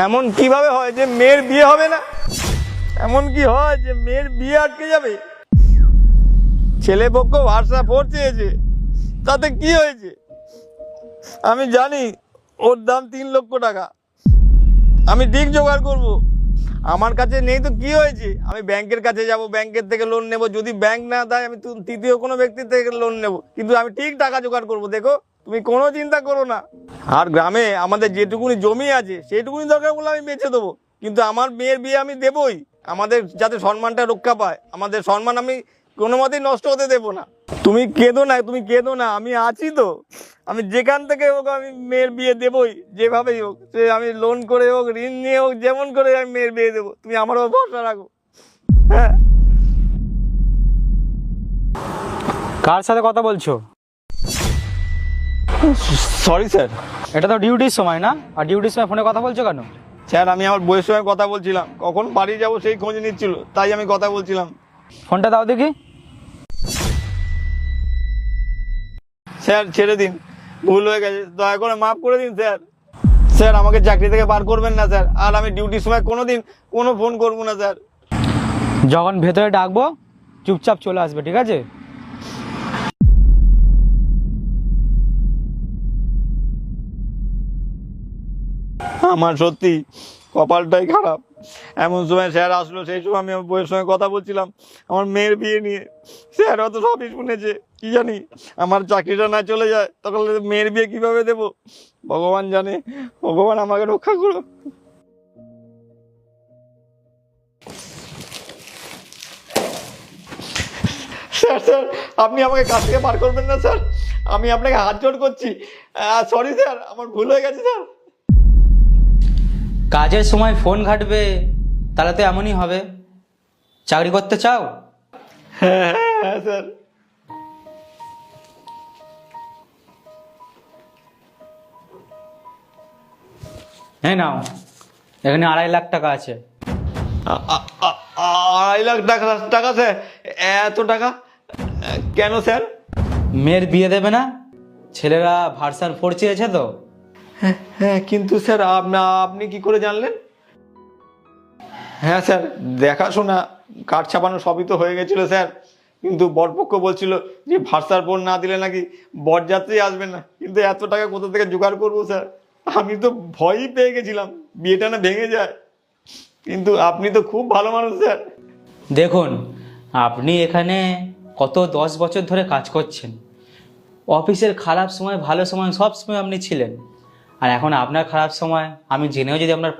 এমন কিভাবে হয় যে মেয়ের বিয়ে হবে না? এমন কি হয় যে মেয়ের বিয়ে আটকে যাবে? ছেলে পক্ষ হোয়াটসঅ্যাপ ফোর চেয়েছে, তাতে কি হয়েছে? আমি জানি ওর দাম 3 লক্ষ টাকা। আমি ঠিক জোগাড় করব। আমার কাছে নেই তো কি হয়েছে, আমি ব্যাংকের কাছে যাব, ব্যাংকের থেকে লোন নেব। যদি ব্যাংক না দেয় আমি তৃতীয় কোনো ব্যক্তির থেকে লোন নেব, কিন্তু আমি ঠিক টাকা জোগাড় করব। দেখো, তুমি কোনো চিন্তা করো না। আর গ্রামে আমাদের যেটুকুনি জমি আছে সেইটুকুনি দরকার বলে আমি বেচে দেবো, কিন্তু আমার মেয়ের বিয়ে আমি দেবই। আমাদের যাতে সম্মানটা রক্ষা পায়, আমাদের সম্মান আমি কোনো মতেই নষ্ট হতে দেবো না। তুমি কেঁদো না, তুমি কেঁদো না, আমি আছি তো। আমি যেখান থেকে হোক আমি মেয়ের বিয়ে দেবই, যেভাবেই হোক। সে আমি লোন করে হোক, ঋণ নিয়ে হোক, যেমন করে আমি মেয়ের বিয়ে দেবো। তুমি আমার উপর ভরসা রাখো। হ্যাঁ। কার সাথে কথা বলছো? Sorry sir. এটা তো ডিউটির সময় না, আর ডিউটির সময় ফোনে কথা বলছো কেন? স্যার, আমি আমার বইয়ের সঙ্গে কথা বলছিলাম, কখন বাড়ি যাব সেই খোঁজ নিচ্ছিল, তাই আমি কথা বলছিলাম। ফোনটা দাও দেখি। স্যার ছেড়ে দিন, ভুল হয়ে গেছে, দয়া করে মাফ করে দিন স্যার। স্যার আমাকে চাকরি থেকে বার করবেন না স্যার, আর আমি ডিউটির সময় কোনোদিন কোনো ফোন করবো না স্যার। যখন ভেতরে ডাকবো চুপচাপ চলে আসবে, ঠিক আছে? আমার সত্যি কপালটাই খারাপ। এমন সময় স্যার আসলো, সেই সময় আমি আমার বইয়ের সঙ্গে কথা বলছিলাম আমার মেয়ের বিয়ে নিয়ে। স্যার হয়তো সবই শুনেছে, কি জানি আমার চাকরিটা না চলে যায় তখন মেয়ের বিয়ে কিভাবে দেব, ভগবান জানে। ভগবান আমাকে রক্ষা করো। স্যার স্যার, আপনি আমাকে কাছ থেকে বার করবেন না স্যার, আমি আপনাকে হাত জোড় করছি। সরি স্যার, আমার ভুল হয়ে গেছে স্যার। কাজের সময় ফোন ঘাটবে, তাহলে তো এমনই হবে। চাকরি করতে চাও? হ্যাঁ হ্যাঁ হ্যাঁ স্যার। হ্যাঁ নাও, এখানে 2.5 লাখ টাকা আছে। 2.5 লাখ টাকা স্যার? এত টাকা কেন স্যার? মেয়ের বিয়ে দেবে না? ছেলেরা ভার্সান 4 চেয়েছে তো। হ্যাঁ হ্যাঁ, কিন্তু স্যার আপনি কি করে জানলেন? হ্যাঁ স্যার, দেখাশোনা কার্ড ছাপানো সবই তো হয়ে গেছিলো স্যার, কিন্তু বরপক্ষ বলছিল যে ভার্সার বোন না দিলে নাকি বরযাত্রী আসবে না। কিন্তু এত টাকা কোথা থেকে জোগাড় করবো স্যার? আমি তো ভয়ই পেয়ে গেছিলাম বিয়েটা না ভেঙে যায়। কিন্তু আপনি তো খুব ভালো মানুষ স্যার। দেখুন, আপনি এখানে কত 10 বছর ধরে কাজ করছেন। অফিসের খারাপ সময় ভালো সময় সব সময় আপনি ছিলেন, আর এখন আপনার খারাপ সময় আমি জেনেও যদি আপনার